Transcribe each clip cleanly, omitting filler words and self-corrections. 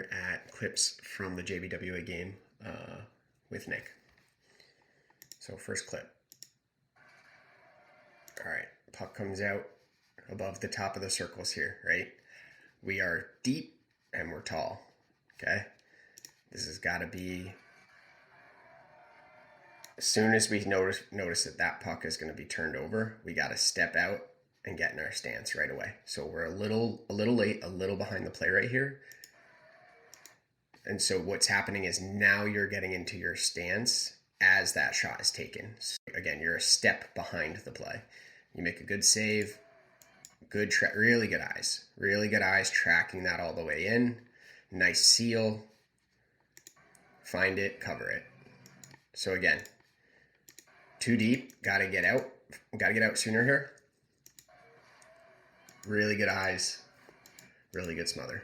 At clips from the JBWA game with Nick. So first clip. All right, puck comes out above the top of the circles here, right? We are deep and we're tall, okay? This has got to be, as soon as we notice that puck is going to be turned over, we got to step out and get in our stance right away. So we're a little late, a little behind the play right here. And so what's happening is now you're getting into your stance as that shot is taken. So again, you're a step behind the play. You make a good save, really good eyes, tracking that all the way in. Nice seal. Find it, cover it. So again, too deep, gotta get out sooner here. Really good eyes, really good smother.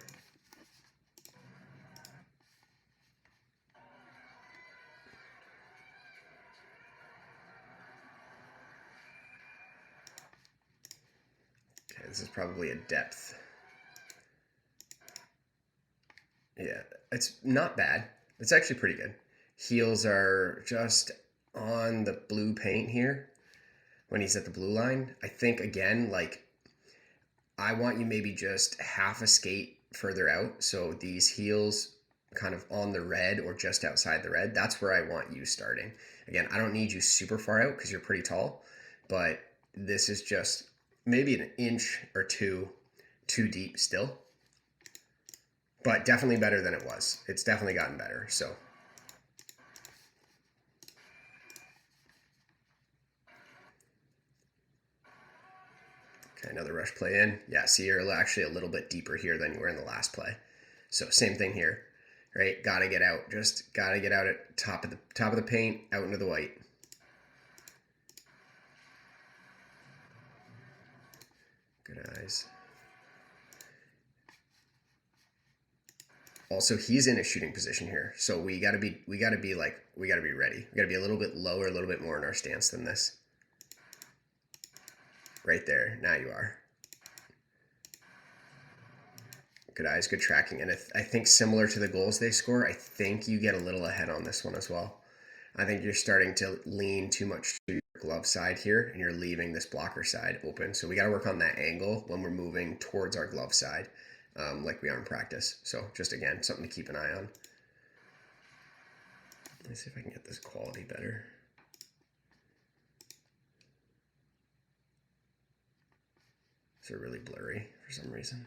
Okay, this is probably a depth. Yeah, it's not bad. It's actually pretty good. Heels are just on the blue paint here when he's at the blue line. I think, again, like, I want you maybe just half a skate further out. So these heels kind of on the red or just outside the red. That's where I want you starting. Again, I don't need you super far out because you're pretty tall, but this is just maybe an inch or two too deep still. But definitely better than it was. It's definitely gotten better, so. Okay, another rush play in. Yeah, see, you're actually a little bit deeper here than you were in the last play. So same thing here, right? Gotta get out. Just gotta get out at top of the paint, out into the white. Good eyes. Also, he's in a shooting position here, so we gotta be ready. We gotta be a little bit lower, a little bit more in our stance than this. Right there. Now you are. Good eyes, good tracking. And I think similar to the goals they score, I think you get a little ahead on this one as well. I think you're starting to lean too much to your glove side here, and you're leaving this blocker side open. So we got to work on that angle when we're moving towards our glove side, like we are in practice. So just, again, something to keep an eye on. Let's see if I can get this quality better. These are really blurry for some reason.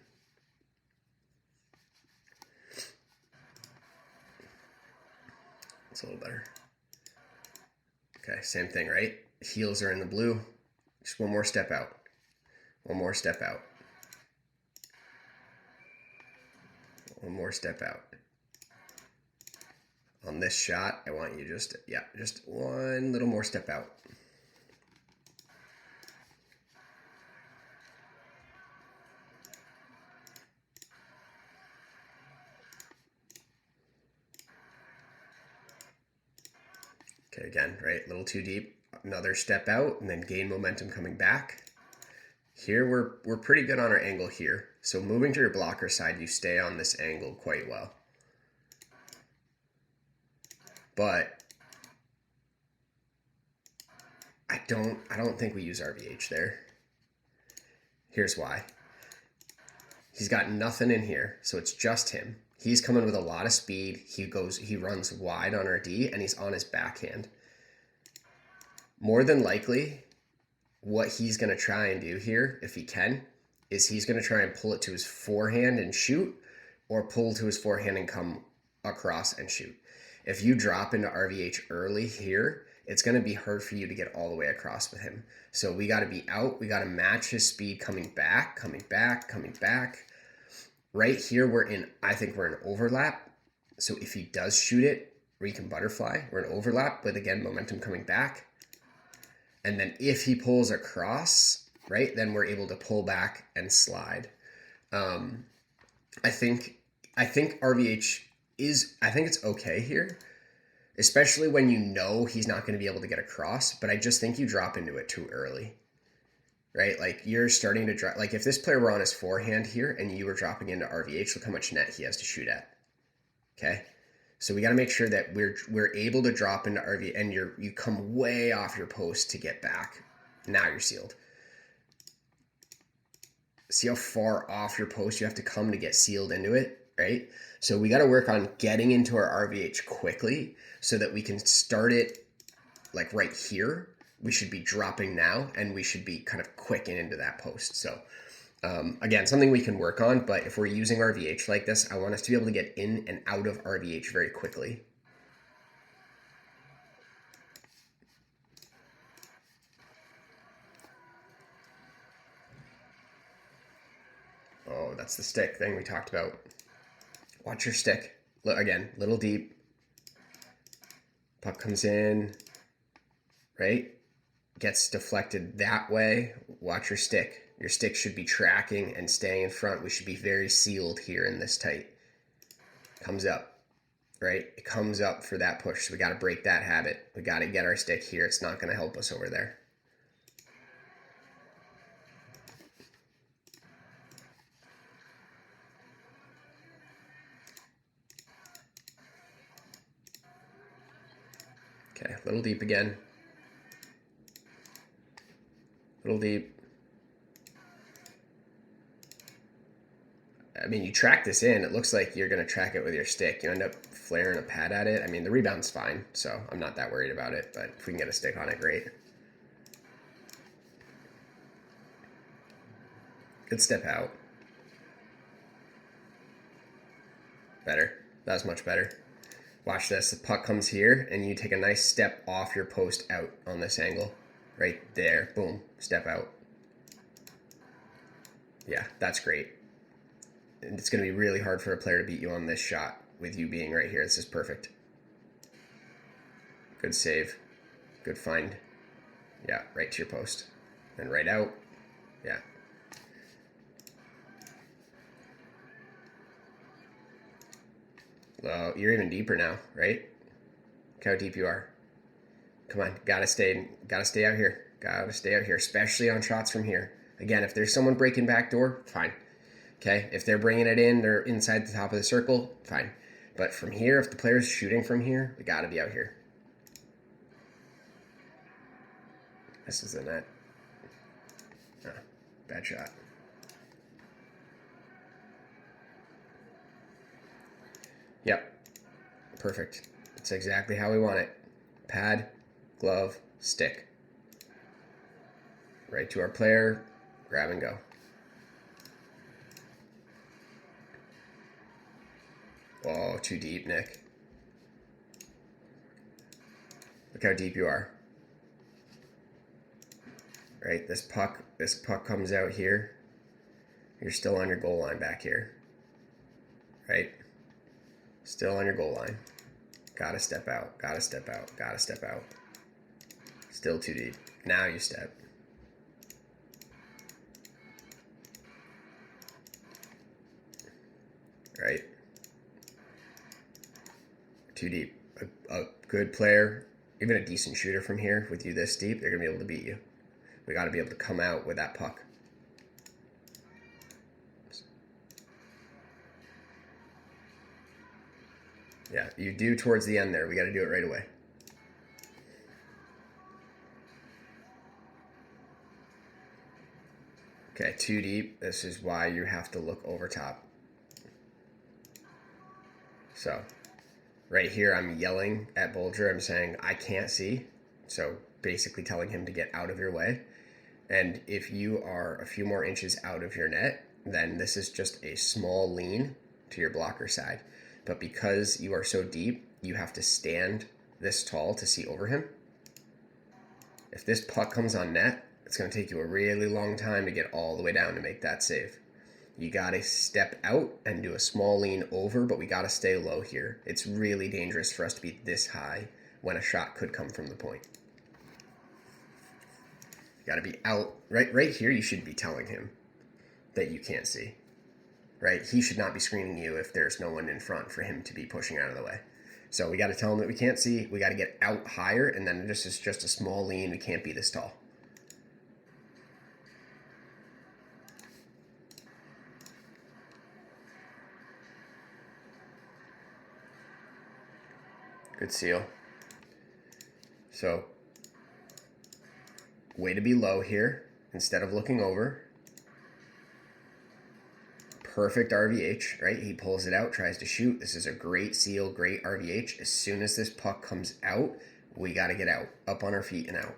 It's a little better. Okay, same thing, right? Heels are in the blue. Just one more step out. One more step out. One more step out. On this shot, I want you just one little more step out. Okay, again, right, a little too deep. Another step out and then gain momentum coming back. Here we're pretty good on our angle here. So moving to your blocker side, you stay on this angle quite well. But I don't think we use RVH there. Here's why. He's got nothing in here, so it's just him. He's coming with a lot of speed. He runs wide on our D, and he's on his backhand. More than likely, what he's going to try and do here, if he can, is he's going to try and pull it to his forehand and shoot, or pull to his forehand and come across and shoot. If you drop into RVH early here, it's going to be hard for you to get all the way across with him. So we got to be out. We got to match his speed coming back. Right here, I think we're in overlap. So if he does shoot it, we can butterfly. We're in overlap, but again, momentum coming back. And then if he pulls across, right, then we're able to pull back and slide. I think RVH I think it's okay here, especially when you know he's not going to be able to get across, but I just think you drop into it too early, right? Like, you're starting to drop, like, if this player were on his forehand here and you were dropping into RVH, look how much net he has to shoot at. Okay. So we got to make sure that we're able to drop into RV, and you come way off your post to get back. Now you're sealed. See how far off your post you have to come to get sealed into it, right? So we got to work on getting into our RVH quickly so that we can start it like right here. We should be dropping now, and we should be kind of quicking into that post. So again, something we can work on, but if we're using RVH like this, I want us to be able to get in and out of RVH very quickly. Oh, that's the stick thing we talked about. Watch your stick. Again, little deep. Puck comes in, right? Gets deflected that way. Watch your stick. Your stick should be tracking and staying in front. We should be very sealed here in this tight. Comes up, right? It comes up for that push. So we got to break that habit. We got to get our stick here. It's not going to help us over there. Okay, little deep again. Little deep. I mean, you track this in. It looks like you're going to track it with your stick. You end up flaring a pad at it. I mean, the rebound's fine, so I'm not that worried about it. But if we can get a stick on it, great. Good step out. Better. That was much better. Watch this. The puck comes here, and you take a nice step off your post out on this angle. Right there. Boom. Step out. Yeah, that's great. And it's going to be really hard for a player to beat you on this shot with you being right here. This is perfect. Good save. Good find. Yeah, right to your post. And right out. Yeah. Well, you're even deeper now, right? Look how deep you are. Come on, gotta stay out here. Gotta stay out here, especially on shots from here. Again, if there's someone breaking back door, fine. Okay, if they're bringing it in, they're inside the top of the circle, fine. But from here, if the player's shooting from here, we gotta be out here. This is the net. Oh, bad shot. Yep, perfect. It's exactly how we want it. Pad, glove, stick. Right to our player, grab and go. Oh, too deep, Nick. Look how deep you are. Right, this puck comes out here. You're still on your goal line back here. Right? Still on your goal line. Gotta step out, gotta step out, gotta step out. Still too deep. Now you step. Right? Too deep. A good player, even a decent shooter from here, with you this deep, they're going to be able to beat you. We got to be able to come out with that puck. Yeah, you do towards the end there. We got to do it right away. Okay, too deep. This is why you have to look over top. So, right here, I'm yelling at Bolger. I'm saying, I can't see. So, basically telling him to get out of your way. And if you are a few more inches out of your net, then this is just a small lean to your blocker side. But because you are so deep, you have to stand this tall to see over him. If this puck comes on net, it's going to take you a really long time to get all the way down to make that save. You got to step out and do a small lean over, but we got to stay low here. It's really dangerous for us to be this high when a shot could come from the point. You got to be out. Right here, you should be telling him that you can't see. Right? He should not be screening you if there's no one in front for him to be pushing out of the way. So we got to tell him that we can't see. We got to get out higher, and then this is just a small lean. We can't be this tall. Good seal. So, way to be low here instead of looking over. Perfect RVH, right? He pulls it out, tries to shoot. This is a great seal, great RVH. As soon as this puck comes out, we got to get out, up on our feet and out.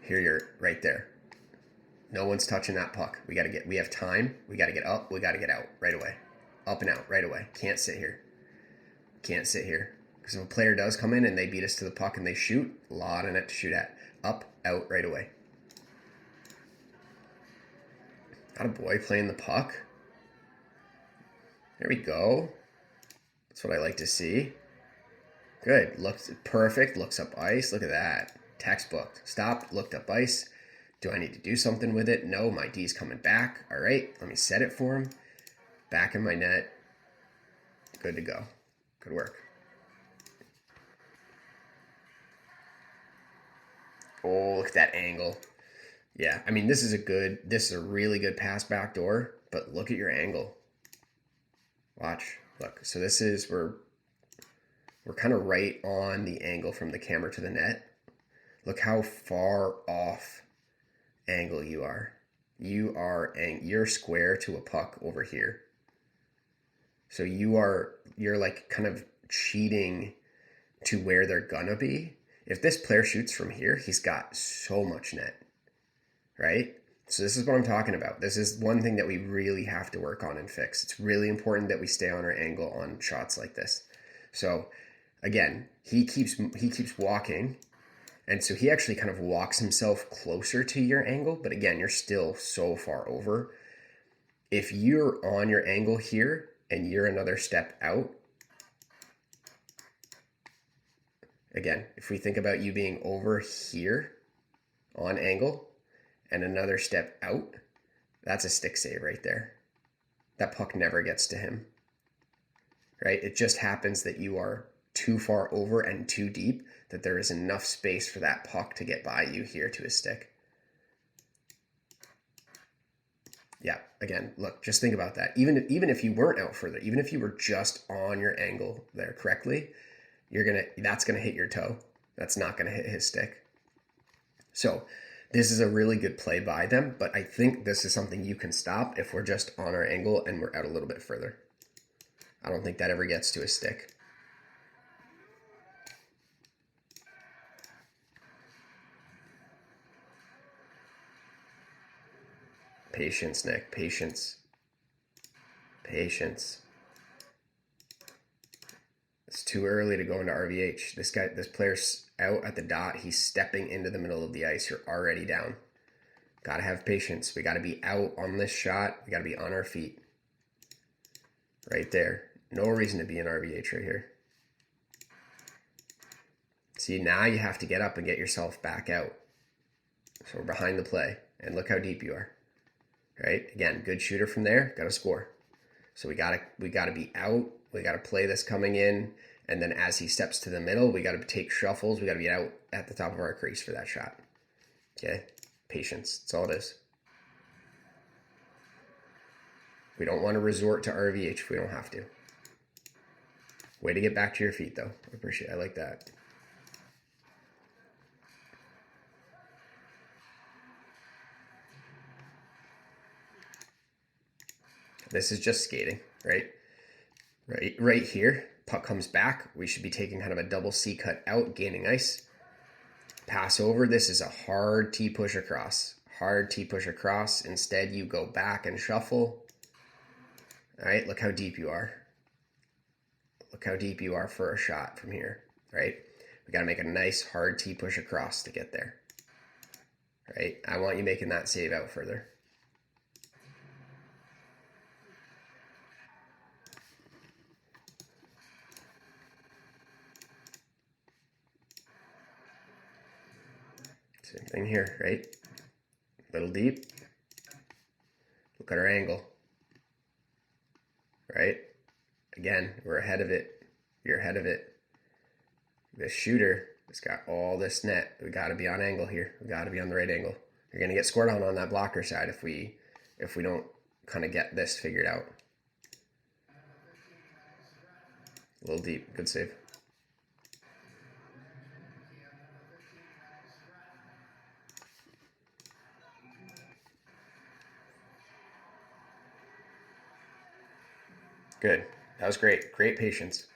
Here you're right there. No one's touching that puck. We have time. We got to get up. We got to get out right away. Up and out right away. Can't sit here. Can't sit here. Because if a player does come in and they beat us to the puck and they shoot, a lot of net to shoot at. Up, out right away. Got a boy playing the puck. There we go. That's what I like to see. Good. Looks perfect. Looks up ice. Look at that. Textbook. Stopped. Looked up ice. Do I need to do something with it? No. My D's coming back. All right. Let me set it for him. Back in my net. Good to go. Good work. Oh, look at that angle. Yeah. I mean, this is a really good pass back door, but look at your angle. Watch, look. So this is, we're kind of right on the angle from the camera to the net. Look how far off angle you are. You're square to a puck over here. So you're like kind of cheating to where they're gonna be. If this player shoots from here, he's got so much net, right? So this is what I'm talking about. This is one thing that we really have to work on and fix. It's really important that we stay on our angle on shots like this. So again, he keeps walking. And so he actually kind of walks himself closer to your angle. But again, you're still so far over. If you're on your angle here and you're another step out, again, if we think about you being over here on angle, and another step out, that's a stick save right there. That puck never gets to him, right? It just happens that you are too far over and too deep, that there is enough space for that puck to get by you here to his stick. Yeah, again, look, just think about that. Even if you weren't out further, even if you were just on your angle there correctly, that's gonna hit your toe. That's not gonna hit his stick. So this is a really good play by them, but I think this is something you can stop if we're just on our angle and we're out a little bit further. I don't think that ever gets to a stick. Patience, Nick. Patience. Patience. It's too early to go into RVH. This player's out at the dot. He's stepping into the middle of the ice. You're already down. Got to have patience. We got to be out on this shot. We got to be on our feet. Right there. No reason to be in RVH right here. See, now you have to get up and get yourself back out. So we're behind the play. And look how deep you are. Right? Again, good shooter from there. Got to score. So we gotta be out. We got to play this coming in. And then as he steps to the middle, we got to take shuffles. We got to be out at the top of our crease for that shot. Okay? Patience. That's all it is. We don't want to resort to RVH if we don't have to. Way to get back to your feet, though. I like that. This is just skating, right? Right here. Puck comes back. We should be taking kind of a double C cut out, gaining ice. Pass over. This is a hard T push across. Hard T push across. Instead, you go back and shuffle. All right, look how deep you are. Look how deep you are for a shot from here, right? We got to make a nice hard T push across to get there, right? I want you making that save out further. Same thing here, right? Little deep. Look at our angle, right? Again, we're ahead of it. You're ahead of it. This shooter has got all this net. We got to be on angle here. We got to be on the right angle. You're going to get scored on that blocker side if we don't kind of get this figured out. A little deep. Good save. Good. That was great. Great patience,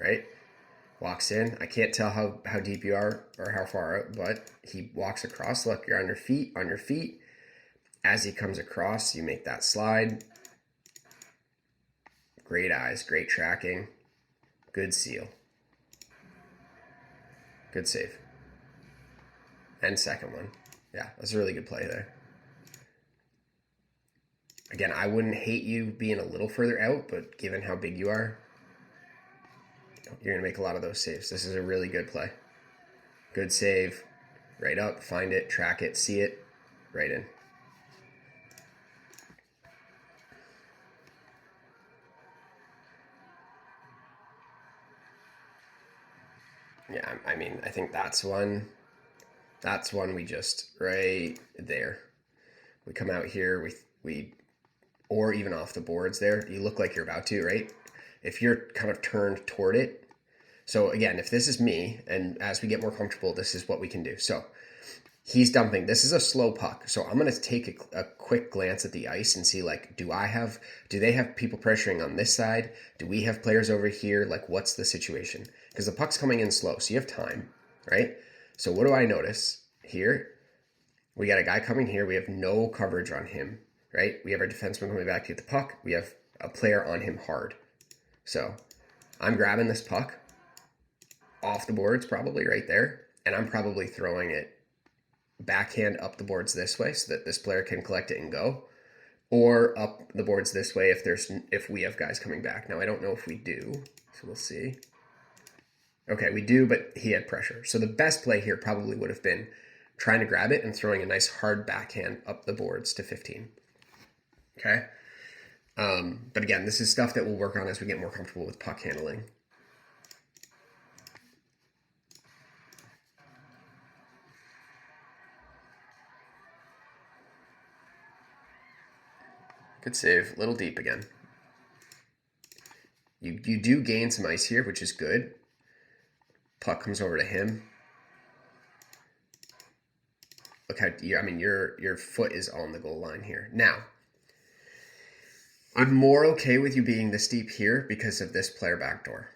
right? Walks in. I can't tell how deep you are or how far out, but he walks across. Look, you're on your feet, on your feet. As he comes across, you make that slide. Great eyes, great tracking. Good seal. Good save. And second one. Yeah, that's a really good play there. Again, I wouldn't hate you being a little further out, but given how big you are, you're going to make a lot of those saves. This is a really good play. Good save. Right up, find it, track it, see it, right in. Yeah, I mean, I think that's one we just, right there. We come out here, we or even off the boards there. You look like you're about to, right? If you're kind of turned toward it. So again, if this is me, and as we get more comfortable, this is what we can do. So he's dumping. This is a slow puck. So I'm going to take a quick glance at the ice and see, like, do they have people pressuring on this side? Do we have players over here? Like, what's the situation? Because the puck's coming in slow, so you have time, right? So what do I notice here? We got a guy coming here. We have no coverage on him, right? We have our defenseman coming back to get the puck. We have a player on him hard. So I'm grabbing this puck off the boards, probably right there, and I'm probably throwing it backhand up the boards this way so that this player can collect it and go, or up the boards this way if we have guys coming back. Now I don't know if we do, so we'll see. Okay, we do, but he had pressure. So the best play here probably would have been trying to grab it and throwing a nice hard backhand up the boards to 15. Okay? But again, this is stuff that we'll work on as we get more comfortable with puck handling. Good save. A little deep again. You do gain some ice here, which is good. Puck comes over to him. Look how your foot is on the goal line here. Now, I'm more okay with you being this deep here because of this player backdoor,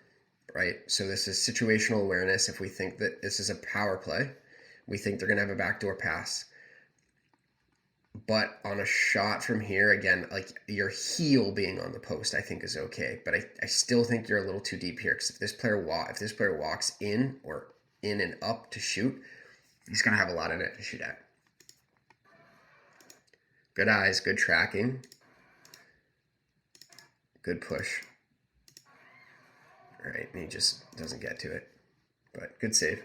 right? So this is situational awareness. If we think that this is a power play, we think they're going to have a backdoor pass. But on a shot from here, again, like your heel being on the post, I think is okay. But I still think you're a little too deep here because if this player walks in or in and up to shoot, he's going to have a lot of net to shoot at. Good eyes, good tracking. Good push. All right, and he just doesn't get to it. But good save.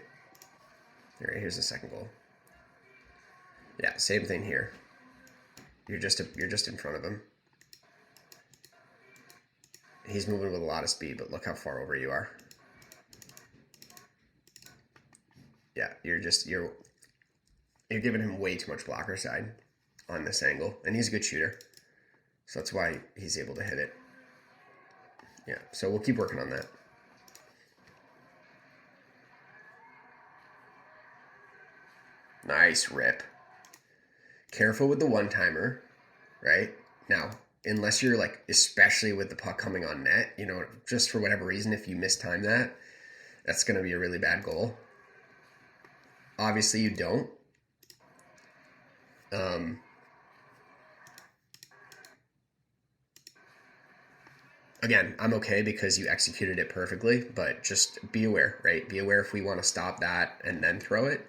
All right, here's the second goal. Yeah, same thing here. You're just in front of him. He's moving with a lot of speed, but look how far over you are. Yeah, you're giving him way too much blocker side on this angle, and he's a good shooter. So that's why he's able to hit it. Yeah, so we'll keep working on that. Nice rip. Careful with the one-timer, right? Now, unless you're like, especially with the puck coming on net, just for whatever reason, if you mistime that, that's going to be a really bad goal. Obviously, you don't. Again, I'm okay because you executed it perfectly, but just be aware, right? Be aware if we want to stop that and then throw it.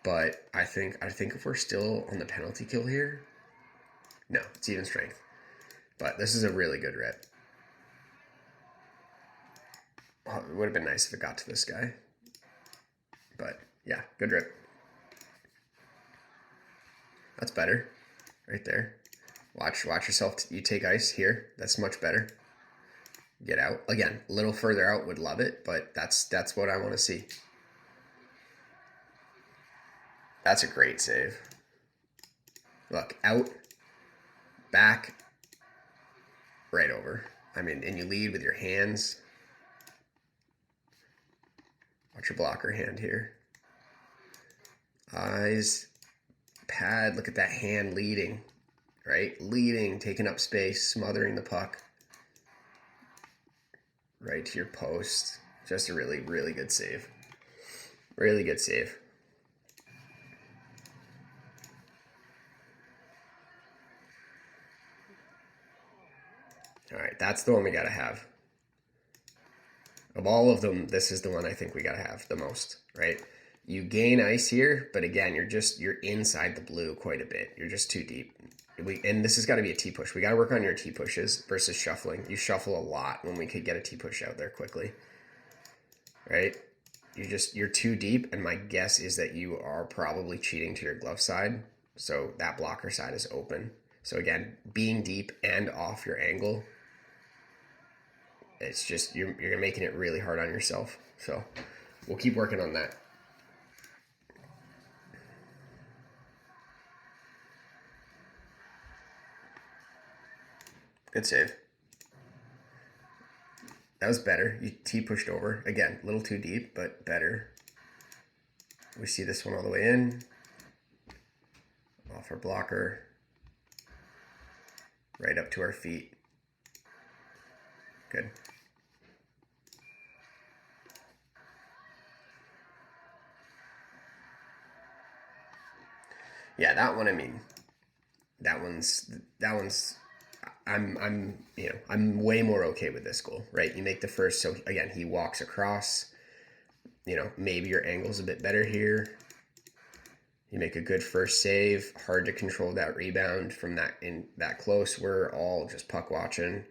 But I think if we're still on the penalty kill here, no, it's even strength. But this is a really good rip. Oh, it would have been nice if it got to this guy. But yeah, good rip. That's better. Right there. Watch yourself. You take ice here. That's much better. Get out. Again, a little further out would love it, but that's what I want to see. That's a great save. Look, out, back, right over. And you lead with your hands. Watch your blocker hand here. Eyes, pad, look at that hand leading, right? Leading, taking up space, smothering the puck. right to your post. Just a really, really good save. Really good save. All right, that's the one we got to have. Of all of them, this is the one I think we got to have the most, right? You gain ice here, but again, you're inside the blue quite a bit. You're just too deep. And this has got to be a T-push. We got to work on your T-pushes versus shuffling. You shuffle a lot when we could get a T-push out there quickly, right? You're too deep, and my guess is that you are probably cheating to your glove side, so that blocker side is open. So again, being deep and off your angle, it's just you're making it really hard on yourself. So we'll keep working on that. Good save. That was better. You T-pushed over. Again, a little too deep, but better. We see this one all the way in. Off our blocker. Right up to our feet. Good. Yeah, that one, I mean, that one's I'm way more okay with this goal, right? You make the first, so again, he walks across, maybe your angle's a bit better here. You make a good first save, hard to control that rebound from that close. We're all just puck watching.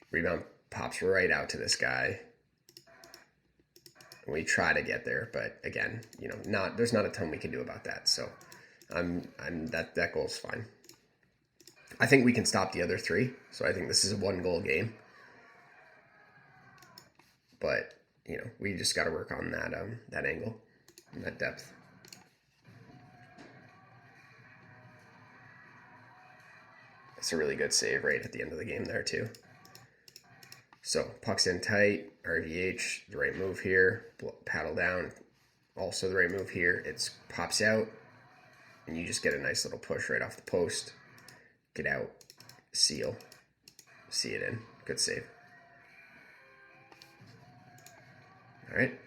Rebound pops right out to this guy. We try to get there, but again, there's not a ton we can do about that. So that goal's fine. I think we can stop the other three. So I think this is a 1-goal game. But, we just got to work on that angle and that depth. It's a really good save right at the end of the game there too. So puck's in tight, RVH, the right move here, paddle down, also the right move here. It pops out, and you just get a nice little push right off the post. Get out, seal, see it in. Good save. All right.